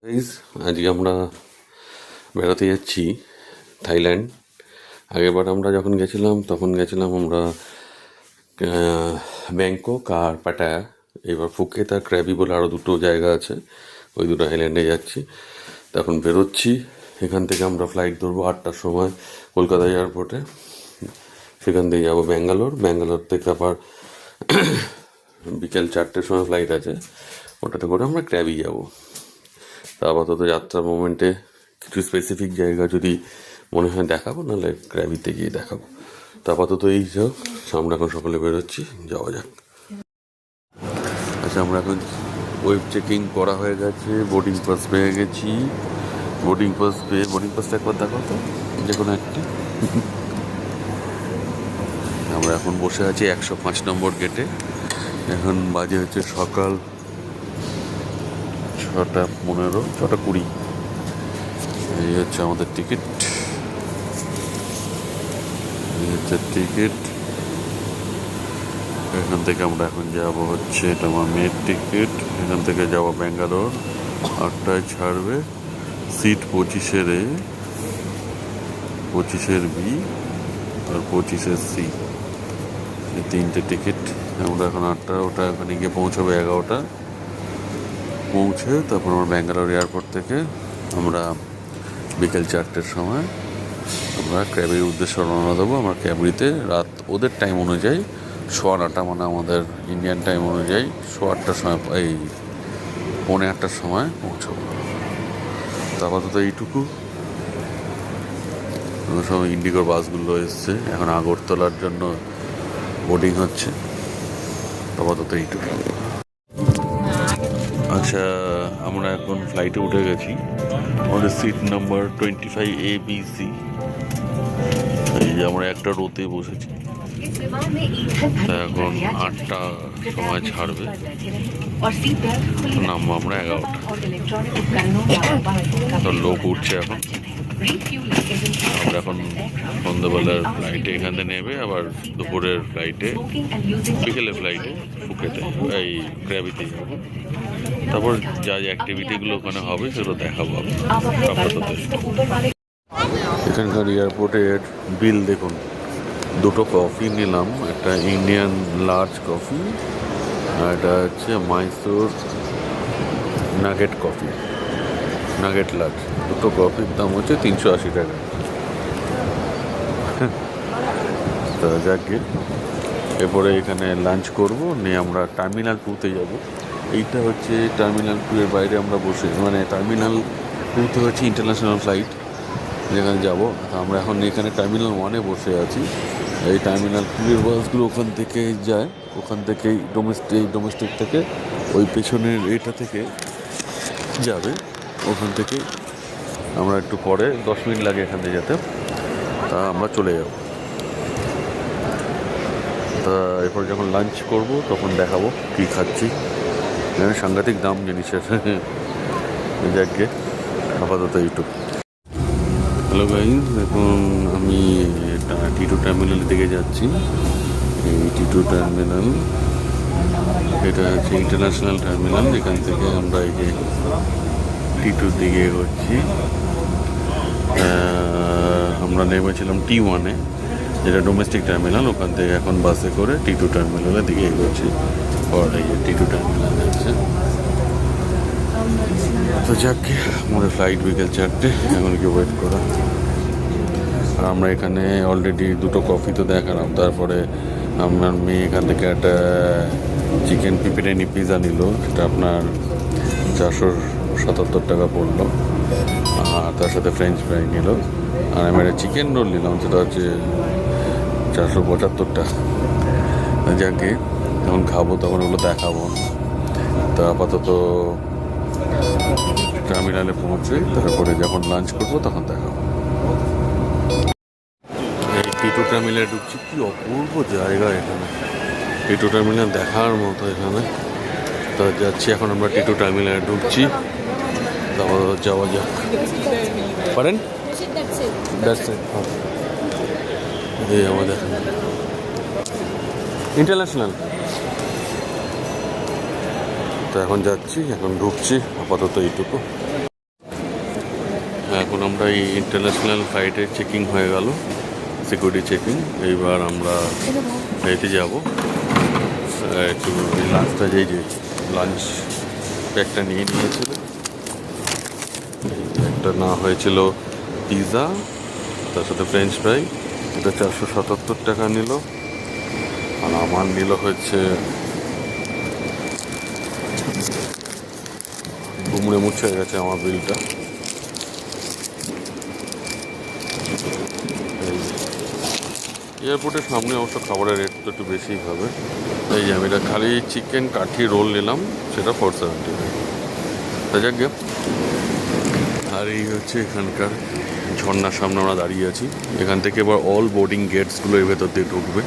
Guys, আজকে আমরা বেড়াতে যাচ্ছি থাইল্যান্ড। আগেরবার আমরা যখন গেছিলাম তখন গেছিলাম আমরা ব্যাংকক আর পাটায়া। এবার ফুকেত আর ক্র্যাবি বলে আরও দুটো জায়গা আছে, ওই দুটো আইল্যান্ডে যাচ্ছি। তখন বেরোচ্ছি, এখান থেকে আমরা ফ্লাইট ধরবো 8টার সময় কলকাতা এয়ারপোর্টে। সেখান থেকে যাবো ব্যাঙ্গালোর। ব্যাঙ্গালোর থেকে আবার বিকেল 4টের সময় ফ্লাইট আছে, ওটাতে করে আমরা ক্র্যাবি যাবো। তা আপাতত যাত্রার মোমেন্টে কিছু স্পেসিফিক জায়গা যদি মনে হয় দেখাবো, নাহলে ক্র্যাবিতে গিয়ে দেখাবো। তা আপাতত এই যাও, আমরা এখন সকালে বেরোচ্ছি, যাওয়া যাক। আচ্ছা, আমরা এখন ওয়েব চেকিং করা হয়ে গেছে, বোর্ডিং পাস পেয়ে গেছি। বোর্ডিং পাসটা একবার দেখো তো, যে কোনো একটি। আমরা এখন বসে আছি 105 নম্বর গেটে। এখন বাজে হচ্ছে সকাল 6:15, 6:20। এই হচ্ছে আমাদের টিকিট, এখান থেকে আমরা এখন যাব হচ্ছে, এটা আমার মেয়ের টিকিট। এখান থেকে যাব ব্যাঙ্গালোর, 8টায় ছাড়বে। সিট 25-এর বি আর 25-এর সি, এই 3টে টিকিট। আমরা এখন 8টা, ওটা এখানে গিয়ে পৌঁছাবে 11টা। পৌঁছে তারপর আমরা ব্যাঙ্গালোর এয়ারপোর্ট থেকে আমরা বিকেল 4টের সময় আমরা ক্যাবের উদ্দেশ্যে রওনা দেবো। আমরা ক্যাবরিতে রাত ওদের টাইম অনুযায়ী 8:15, মানে আমাদের ইন্ডিয়ান টাইম অনুযায়ী 8:15 সময়, এই 7:45 সময় পৌঁছবো। আপাতত এইটুকু। সব ইন্ডিগোর বাসগুলো এসছে, এখন আগরতলার জন্য বোর্ডিং হচ্ছে। আপাতত এইটুকু। আচ্ছা, আমরা এখন ফ্লাইটে উঠে গেছি। আমাদের সিট নাম্বার 25ABC। এই যে আমরা একটা রোতে বসেছি। এখন 8টা সময় ছাড়বে, নামবো আমরা 11টা। তো লোক উঠছে এখন। আমরা এখন সন্ধ্যাবেলার ফ্লাইটে এখান থেকে নেবে, আবার দুপুরের ফ্লাইটে, বিকেলের ফ্লাইটে ফুকেতে, এই ক্র্যাবিতে যাবো। তারপর যা যা অ্যাক্টিভিটিগুলো ওখানে হবে সেগুলো দেখাবো আপাতত। এখানকার এয়ারপোর্টের বিল দেখুন। 2টো কফি নিলাম, একটা ইন্ডিয়ান লার্জ কফি আর এটা হচ্ছে Mysore nugget coffee, nugget large. 2টো কফির দাম হচ্ছে 380 টাকা। তা যাকে এরপরে এখানে লাঞ্চ করব, নিয়ে আমরা টার্মিনাল 2তে যাব। এইটা হচ্ছে টার্মিনাল 2 এর বাইরে আমরা বসে, মানে টার্মিনাল 2তে হচ্ছে ইন্টারন্যাশনাল ফ্লাইট যেখানে যাব। আমরা এখন এখানে টার্মিনাল 1-এ বসে আছি। এই টার্মিনাল 2 এর বাসগুলো ওখান থেকে যায়, ওখান থেকেই ডোমেস্টিক থেকে ওই পেছনের এটা থেকে যাবে। ওখান থেকে আমরা একটু পরে 10 মিনিট লাগে এখান থেকে যেতে, তা আমরা চলে যাব। তা এরপর যখন লাঞ্চ করব তখন দেখাবো কী খাচ্ছি। এখানে সাংঘাতিক দাম জিনিসের। যাকে আপাতত ইউটিউব। হ্যালো গাইজ, এখন আমি টি2 টার্মিনালের দিকে যাচ্ছি। এই টি2 টার্মিনাল, এটা হচ্ছে ইন্টারন্যাশনাল টার্মিনাল। এখান থেকে আমরা এই যে টি2 দিকে এগোচ্ছি। আমরা নেমেছিলাম T1-এ, যেটা ডোমেস্টিক টার্মিনাল। ওখান থেকে এখন বাসে করে টি2 টার্মিনালের দিকে এগোচ্ছি। পর এই যে টি2 টার্মিনাল যাচ্ছে। তো যাকে আমাদের ফ্লাইট বিকেল 4টে, এখন কি ওয়েট করা। আর আমরা এখানে অলরেডি 2টো কফি তো দেখালাম। তারপরে আপনার মেয়ে এখান থেকে একটা চিকেন পিপেরেনি পিৎজা নিল, সেটা আপনার 477 টাকা পড়লো। আর তার সাথে ফ্রেঞ্চ ফ্রাই নিল। আর আমি একটা চিকেন রোল নিলাম, সেটা হচ্ছে 475 টাকা। যাকে যখন খাবো তখন ওগুলো দেখাবো। তা আপাতত টার্মিনালে পৌঁছে তারপরে যখন লাঞ্চ করবো তখন দেখাবো। এই টি2 টার্মিনালে ঢুকছি, কি অপূর্ব জায়গা এখানে। টি2 টার্মিনাল দেখার মতো এখানে। তা যাচ্ছি এখন আমরা টি2 টার্মিনালে ঢুকছি, তারপর যাওয়া যাক। পারেন এই আমাদের ইন্টারন্যাশনাল। তো এখন যাচ্ছি, এখন ঢুকছি, আপাতত এইটুকু। এখন আমরা এই ইন্টারন্যাশনাল ফ্লাইটের চেকিং হয়ে গেল, সিকিউরিটি চেকিং। এইবার আমরা এতে যাব একটু লাঞ্চটা, যে লাঞ্চ প্যাকটা নিয়ে নিয়েছিল, একটা না হয়েছিল পিৎজা, তার সাথে ফ্রেঞ্চ ফ্রাই, এটা 477 টাকা নিল। আর আমার নিল হচ্ছে ঘুমড়ে মুছে গেছে আমার বিলটা। এয়ারপোর্টের সামনে অবশ্য খাবারের রেট তো একটু বেশিই হবে। এই যে আমি এটা খালি চিকেন কাঠি রোল নিলাম, সেটা 479। তা যাক গে। আর এই হচ্ছে এখানকার ঝর্ণার সামনে আমরা দাঁড়িয়ে আছি। এখান থেকে এবার অল বোর্ডিং গেটসগুলো এর ভেতর দিয়ে ঢুকবে।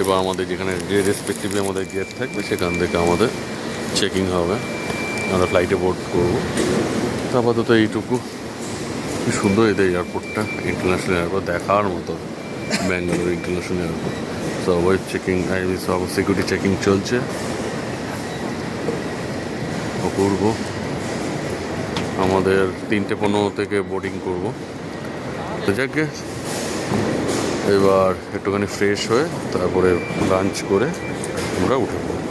এবার আমাদের যেখানে যে রেসপেক্টিভলি আমাদের গেট থাকবে সেখান থেকে আমাদের চেকিং হবে, আমরা ফ্লাইটে বোর্ড করবো। তো আপাতত এইটুকু। খুব সুন্দর এদের এয়ারপোর্টটা, ইন্টারন্যাশনাল এয়ারপোর্ট, দেখার মতো ব্যাঙ্গালোর ইন্টারন্যাশনাল এয়ারপোর্ট। সবাই চেকিং, সব সিকিউরিটি চেকিং চলছে, করবো। আমাদের 3:15 থেকে বোর্ডিং করব। তো যাকে এবার একটুখানি ফ্রেশ হয়ে তারপরে লাঞ্চ করে আমরা উঠে পড়ব।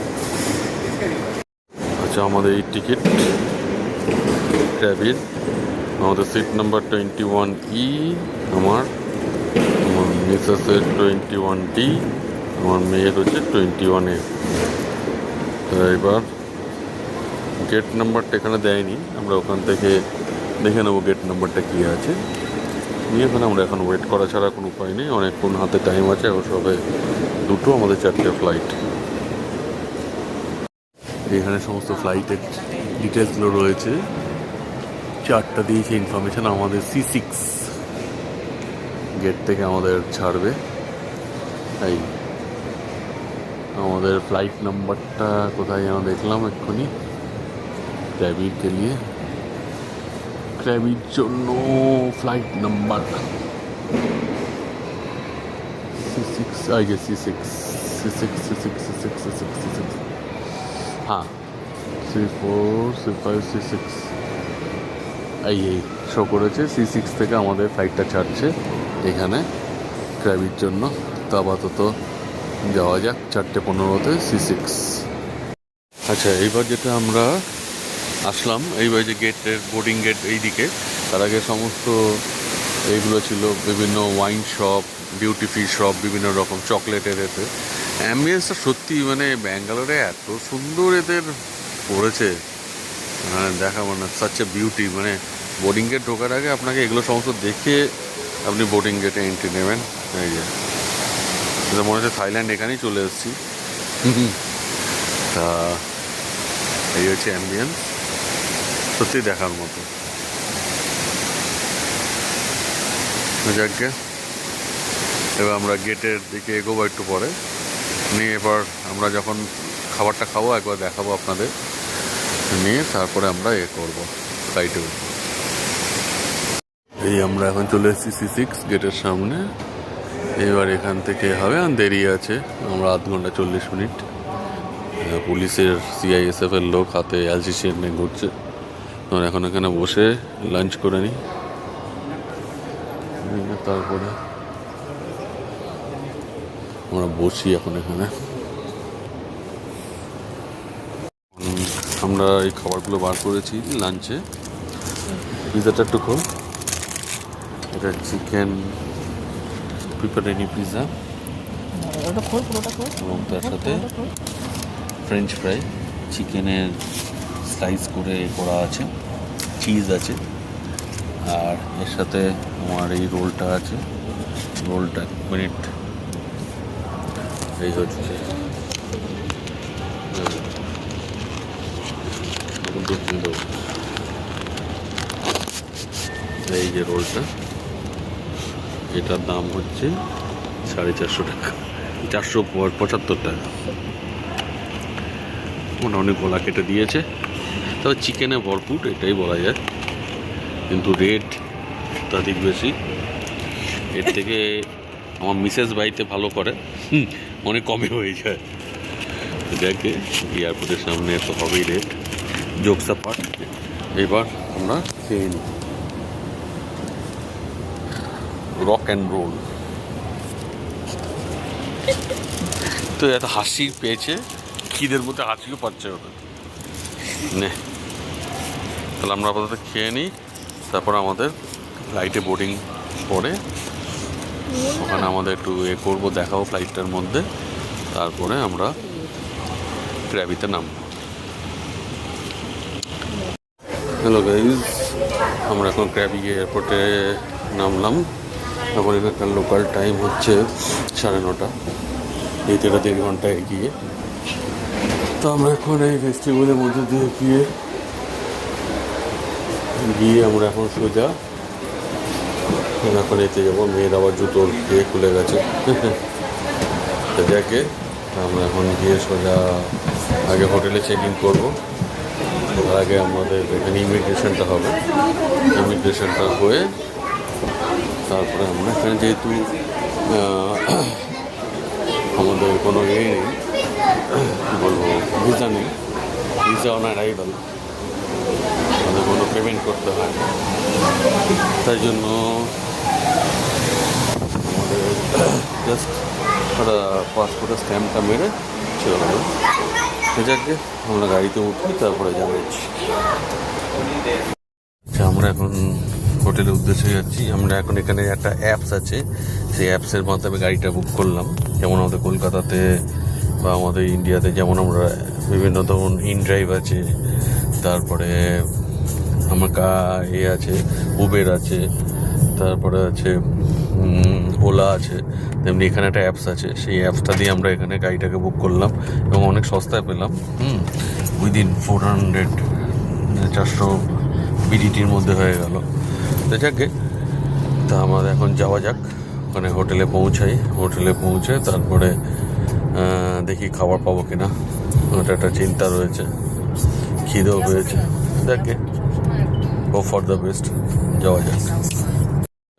আচ্ছা, আমাদের এই টিকিট ক্যাবিন, আমাদের সিট নাম্বার 21E, আমার মিসেসের 21D, আমার মেয়ের হচ্ছে 21A। তো এবার গেট নাম্বারটা এখানে দেয়নি, আমরা ওখান থেকে দেখে নেবো গেট নাম্বারটা কী আছে। নিয়ে এখানে আমরা এখন ওয়েট করা ছাড়া কোনো উপায় নেই, অনেকক্ষণ হাতে টাইম আছে। ও সবে 2টো, আমাদের 4টে ফ্লাইট। এখানে সমস্ত ফ্লাইটের ডিটেলসগুলো রয়েছে, 4টা দিয়েছে ইনফরমেশান। আমাদের C6 গেট থেকে আমাদের ছাড়বে। তাই আমাদের ফ্লাইট নাম্বারটা কোথায় যেন দেখলাম এক্ষুনি, ক্র্যাবির কে লিয়ে, ক্র্যাবির জন্য flight number C6, I guess C6, হ্যাঁ, C4, C5, C6, এই শো করেছে। C6 থেকে আমাদের ফ্লাইটটা ছাড়ছে এখানে ক্র্যাবির জন্য। তো আপাতত যাওয়া যাক 4:15-তে C6। আচ্ছা, এইবার যেটা আমরা আসলাম, এইবার যে গেটের বোর্ডিং গেট এই দিকে, তার আগে সমস্ত এইগুলো ছিল বিভিন্ন wine shop, duty free shop, বিভিন্ন রকম চকলেটের। এতে অ্যাম্বিয়েন্সটা সত্যি মানে ব্যাঙ্গালোরে এত সুন্দর এদের করেছে, মানে দেখা মানে সাচ এ বিউটি। মানে বোর্ডিং গেট ঢোকার আগে আপনাকে এগুলো সমস্ত দেখে আপনি বোর্ডিং গেটে এন্ট্রি নেবেন। এই যে এটা মনে হচ্ছে থাইল্যান্ড, এখানেই চলে এসেছি। তা এই হচ্ছে অ্যাম্বিয়েন্স, সত্যি দেখার মতো। যাকে এবার আমরা গেটের দিকে এগোবো একটু পরে নিয়ে। এবার আমরা যখন খাবারটা খাবো একবার দেখাবো আপনাদের, নিয়ে তারপরে আমরা করবো ফ্লাইটে। এই আমরা এখন চলে এসেছি C6 গেটের সামনে। এবার এখান থেকে হবে, আর দেরি আছে, আমরা 0.5 ঘন্টা 40 মিনিট। পুলিশের CISF এর লোক হাতে LCC নিয়ে ঘুরছে। আমরা এখন এখানে বসে লাঞ্চ করে নিই, তারপরে আমরা বসি এখন এখানে। আমরা এই খাবারগুলো বার করেছি লাঞ্চে। পিৎজাটা একটু খোল, এটা চিকেন পেপারনি পিৎজা, এবং তার সাথে ফ্রেঞ্চ ফ্রাই, চিকেনের স্লাইস করে করা আছে, চিজ আছে, আর এর সাথে আমার এই রোলটা আছে। রোলটা 1 মিনিট, এই হচ্ছে এই যে রোলটা, এটার দাম হচ্ছে 450 টাকা, 475 টাকা। মোটামুটি গলা কেটে দিয়েছে, তবে চিকেনে ভরপুর এটাই বলা যায়, কিন্তু রেট অত্যাধিক বেশি। এর থেকে আমার মিসেস বাড়িতে ভালো করে, অনেক কমে হয়ে যায়। দেখে এয়ারপোর্টের সামনে তো হবেই রেট, জোকসা পার্ট। এবার আমরা খেয়ে নিই। Rock and roll. তো এত হাসি পেয়েছে, খিদের মধ্যে হাসিও পাচ্ছে ওটা। নে, তাহলে আমরা আপাতত খেয়ে নিই, তারপর আমাদের ফ্লাইটে বোর্ডিং পরে ওখানে আমাদের একটু করবো, দেখাবো ফ্লাইটটার মধ্যে, তারপরে আমরা ক্র্যাবিতে নামবো। হ্যালো গাইজ, আমরা এখন ক্র্যাবি এয়ারপোর্টে নামলাম। এখন এখানকার লোকাল টাইম হচ্ছে 9:30, এই থেকে 1.5 ঘন্টা এগিয়ে। তো আমরা এখন এই ফেস্টিভ্যালের মধ্যে দিয়ে গিয়ে আমরা এখন সোজা এখন এতে যাবো। মেয়ের আবার জুতোর খুলে গেছে তো যাকে আমরা এখন গিয়ে সোজা আগে হোটেলে চেক ইন করবো। তার আগে আমাদের এখানে ইমিগ্রেশনটা হবে, ইমিগ্রেশনটা হয়ে তারপরে আমরা এখানে যেহেতু আমাদের কোনো নেই, কী বলবো, ভিসা নেই, ভিসা অন অ্যারাইভাল, আমাদের কোনো পেমেন্ট করতে হয়, তাই জন্য আমাদের জাস্ট একটা পাসপোর্টের স্ট্যাম্পটা মেরে চলে গেল। যাকে আমরা গাড়িতে উঠি, তারপরে জানাচ্ছি। আচ্ছা, আমরা এখন হোটেলের উদ্দেশ্যে যাচ্ছি। আমরা এখন এখানে একটা অ্যাপস আছে, সেই অ্যাপসের মাধ্যমে গাড়িটা বুক করলাম। যেমন আমাদের কলকাতাতে বা আমাদের ইন্ডিয়াতে যেমন আমরা বিভিন্ন ধরুন ইনড্রাইভ আছে, তারপরে আমার আছে, উবের আছে, তারপরে আছে ওলা আছে, তেমনি এখানে একটা অ্যাপস আছে। সেই অ্যাপসটা দিয়ে আমরা এখানে গাড়িটাকে বুক করলাম এবং অনেক সস্তায় পেলাম। উইদিন 400 বিডিটির মধ্যে হয়ে গেল। তো যাকে তা আমাদের এখন যাওয়া যাক, মানে হোটেলে পৌঁছাই। হোটেলে পৌঁছে তারপরে দেখি খাবার পাবো কিনা, ওটা একটা চিন্তা রয়েছে, খিদেও হয়েছে। যাকে গো ফর দ্য বেস্ট, যাওয়া যাক।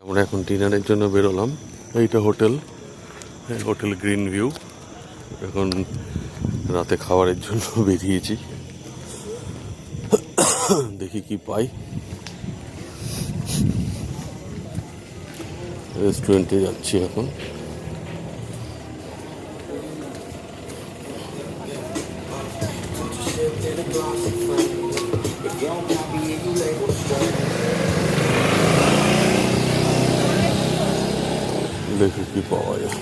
আমরা এখন ডিনারের জন্য বেরোলাম। এইটা হোটেল, হোটেল গ্রিন ভিউ। এখন রাতে খাবারের জন্য বেরিয়েছি, দেখি কি পাই। রেস্টুরেন্টে যাচ্ছি এখন। দেখি কি পাওয়া যায়।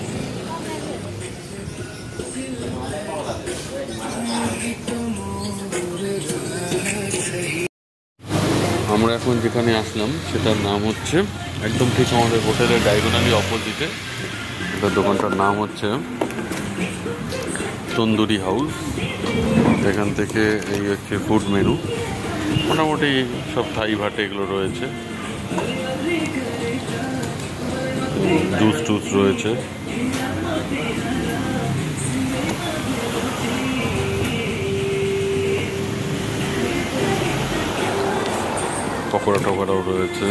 আমরা এখন যেখানে আসলাম সেটার নাম হচ্ছে, একদম ঠিক আমাদের হোটেলের ডায়াগোনালি অপোজিটে, এটা দোকানটার নাম হচ্ছে তন্দুরি হাউস। এখান থেকে এই হচ্ছে ফুড মেনু, মোটামুটি সব থাই ভাট এগুলো রয়েছে, জুস টুস রয়েছে। পকোড়া টকোড়াও রয়েছে,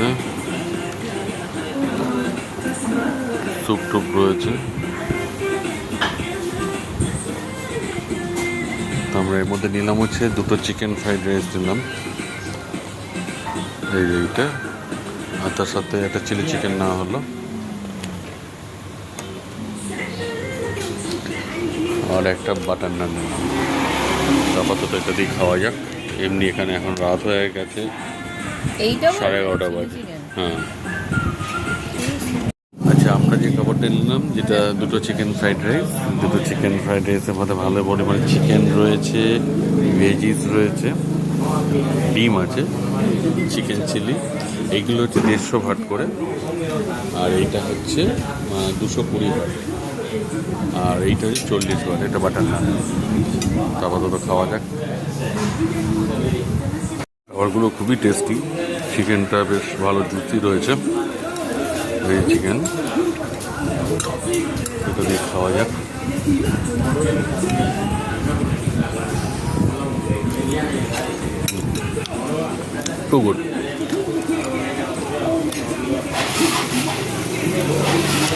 স্যুপ টুপ রয়েছে। তো আমরা এর মধ্যে নিলাম হচ্ছে 2টো চিকেন ফ্রাইড রাইস নিলাম, এইটা, আর তার সাথে একটা চিলি চিকেন নেওয়া হলো, আর একটা বাটার নান নিলাম। আপাতত এটা দিয়ে খাওয়া যাক। এমনি এখানে এখন রাত হয়ে গেছে, 11:30 বাজে। হ্যাঁ, আচ্ছা, আমরা যে খাবারটা নিলাম, যেটা 2টো চিকেন ফ্রাইড রাইস, 2টো চিকেন ফ্রাইড রাইসের মধ্যে ভালো পরিমাণে চিকেন রয়েছে, ভেজিস রয়েছে, ডিম আছে, চিকেন চিলি, এইগুলো হচ্ছে 150 ভাট করে, আর এইটা হচ্ছে 220 ভাট, আর এইটা হচ্ছে 40 ভাট। এটা বাটার নান। আপাতত খাওয়া যাক। খাবারগুলো খুবই টেস্টি, চিকেনটা বেশ ভালো জুসি রয়েছে, এই চিকেন, এটা দিয়ে খাওয়া যাক। Two good.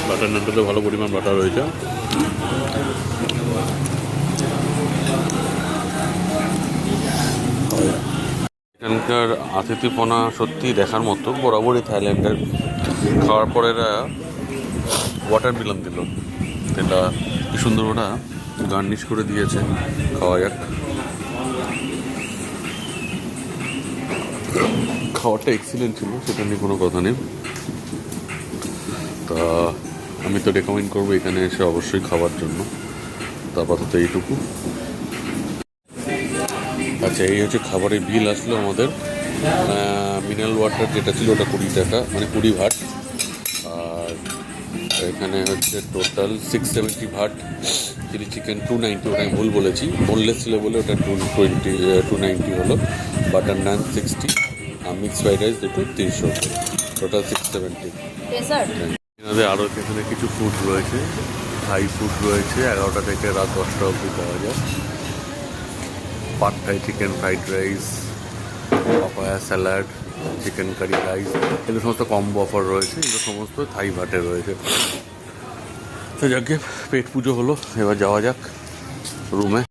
বাটার নানটাতে ভালো পরিমাণ বাটার রয়েছে। এখানকার আতিথ্যপনা সত্যি দেখার মতো, বরাবরই থাইল্যান্ডের। খাওয়ার পরে এরা ওয়াটার মিলন দিল, এটা কি সুন্দর ওরা গার্নিশ করে দিয়েছে। খাওয়া যাক। খাওয়াটা এক্সিলেন্ট ছিল, সেটা নিয়ে কোনো কথা নেই। তা আমি তো রেকমেন্ড করবো এখানে এসে অবশ্যই খাওয়ার জন্য। তা আপাতত এইটুকু। আচ্ছা, এই হচ্ছে খাবারের বিল আসলো আমাদের। মিনারেল ওয়াটার যেটা ছিল ওটা 20 টাকা, মানে 20 ভাট। আর এখানে হচ্ছে টোটাল 670 ভাট। চিলি চিকেন 290, ওটা আমি ভুল বলেছি, বোনলেস ছিল বলে ওটা 290 হলো। বাটার নান 60, আর মিক্স ফ্রাইড রাইস দুটো 300, টোটাল 670। এনাদের আরও এখানে কিছু ফুড রয়েছে, থাই ফুড রয়েছে। 11টা থেকে রাত 10টা অবধি পাওয়া যায়। Pad Thai, chicken fried rice, papaya salad, chicken curry rice, এগুলো সমস্ত কম্বো অফার রয়েছে। এগুলো সমস্ত থাই ভাটে রয়েছে। তো যাকে পেট পুজো হলো, এবার যাওয়া যাক রুমে।